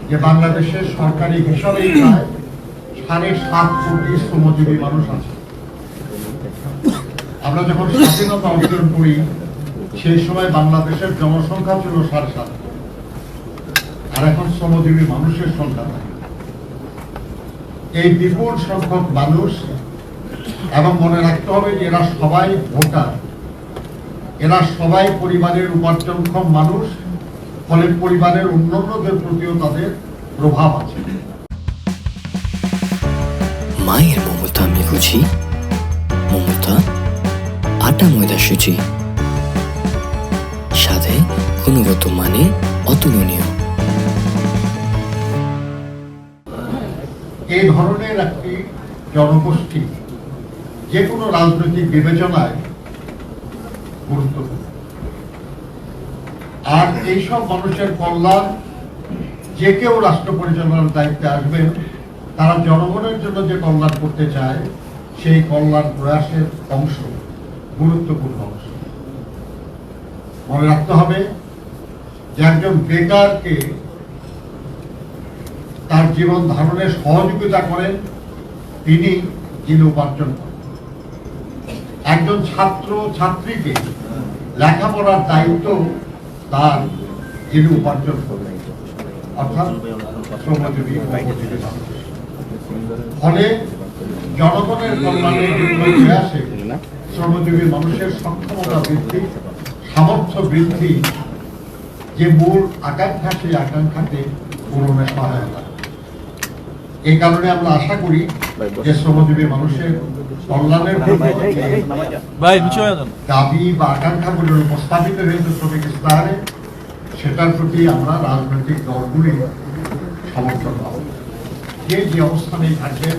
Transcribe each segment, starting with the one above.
যে বাংলাদেশের সরকারি হিসাবেই প্রায় 7.5 কোটি শ্রমজীবী মানুষ আছে। আমরা যখন স্বাধীনতা অর্জন করি সেই সময় বাংলাদেশের জনসংখ্যা ছিল 7.5, আর এখন শ্রমজীবী মানুষের সংখ্যা নাই। এই বিপুল সংখ্যক মানুষ, এবং মনে রাখতে হবে যে এরা সবাই ভোটার, এরা সবাই পরিবারের উপার্জনক্ষম মানুষ, ফলে পরিবারের অন্যান্যদের প্রতিও তাদের প্রভাব আছে। মায়ের মমতা আমি বুঝি, মমতা আটা ময়দা সুজি, স্বাদে গুণগত মানে অতুলনীয়। এই ধরনের একটি জনগোষ্ঠী যে কোনো রাজনৈতিক বিবেচনায় গুরুত্বপূর্ণ, আর এইসব মানুষের কল্যাণ যে কেউ রাষ্ট্র পরিচালনার দায়িত্বে আসবেন তারা জনগণের জন্য যে কল্যাণ করতে চায় সেই কল্যাণ প্রয়াসের অংশ, গুরুত্বপূর্ণ অংশ। মনে রাখতে হবে যে একজন বেকারকে তার জীবন ধারণের সহযোগিতা করেন যিনি উপার্জন করেন। একজন ছাত্র ছাত্রীকে লেখাপড়ার দায়িত্ব তার যিনি উপার্জন করেন, অর্থাৎ শ্রমজীবী। ফলে জনগণের কল্যাণের প্রয়াসে শ্রমজীবী মানুষের সক্ষমতা বৃদ্ধি, সামর্থ্য বৃদ্ধি যে মূল আকাঙ্ক্ষা, সেই আকাঙ্ক্ষাকে পূরণে সহায়তা। এই কারণে আমরা আশা করি যে শ্রমজীবী মানুষের কল্যাণের দাবি বা আকাঙ্ক্ষাগুলোর উপস্থাপিত হয়েছে শ্রমিক ইস্তাহারে, সেটার প্রতি আমরা রাজনৈতিক দলগুলি সমর্থন পাব। যে অবস্থানেই থাকবেন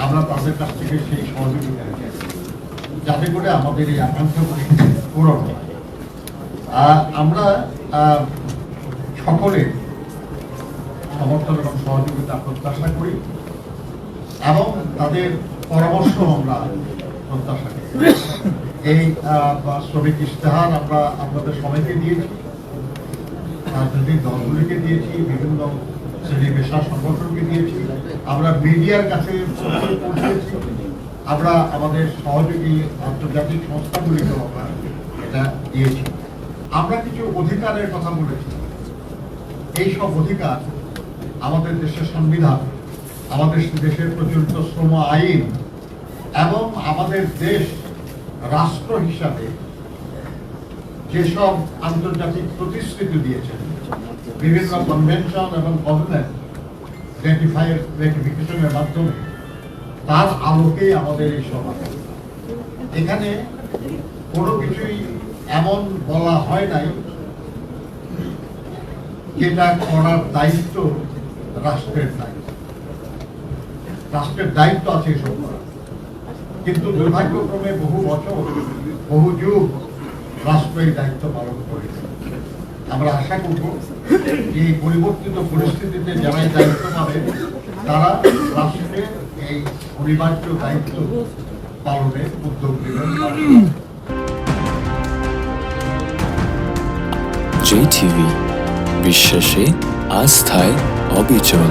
আমরা তাদের কাছ থেকে সেই সহযোগিতা যাতে করে আমাদের এই আকাঙ্ক্ষাগুলি পূরণ হয়। আমরা সকলের সমর্থন এবং সহযোগিতা প্রত্যাশা করি এবং তাদের পরামর্শ আমরা প্রত্যাশা করি। এই শ্রমিক ইশতেহার আমরা আপনাদের সবাইকে দিয়েছি, রাজনৈতিক দলগুলিকে দিয়েছি, বিভিন্ন শ্রেণী পেশা সংগঠনকে দিয়েছি, আমরা মিডিয়ার কাছে পৌঁছেছি, আমরা আমাদের সহযোগী আন্তর্জাতিক সংস্থাগুলিকেও আমরা এটা দিয়েছি। আমরা কিছু অধিকারের কথা বলেছি। এই সব অধিকার আমাদের দেশের সংবিধান, আমাদের দেশের প্রচলিত শ্রম আইন এবং আমাদের দেশ রাষ্ট্র হিসাবে যেসব আন্তর্জাতিক প্রতিশ্রুতি দিয়েছেন, বিভিন্ন কনভেনশন এবং কভেনেন্ট রেটিফিকেশনের মাধ্যমে, তার আলোকেই আমাদের এই সভা। এখানে কোনো কিছুই এমন বলা হয় নাই যেটা করার দায়িত্ব রাষ্ট্রের দায়িত্ব। রাষ্ট্রের দায়িত্ব আছে এসব করা, কিন্তু দুর্ভাগ্যক্রমে বহু বছর, বহু যুগ রাষ্ট্র এই দায়িত্ব পালন করেছে। আমরা আশা করব যে পরিবর্তিত পরিস্থিতিতে যারা এই দায়িত্ব পাবে তারা রাষ্ট্রের এই অনিবার্য দায়িত্ব পালনের উদ্যোগ নেবেন। JTV, বিশ্বাসে আস্থায় অবিচল।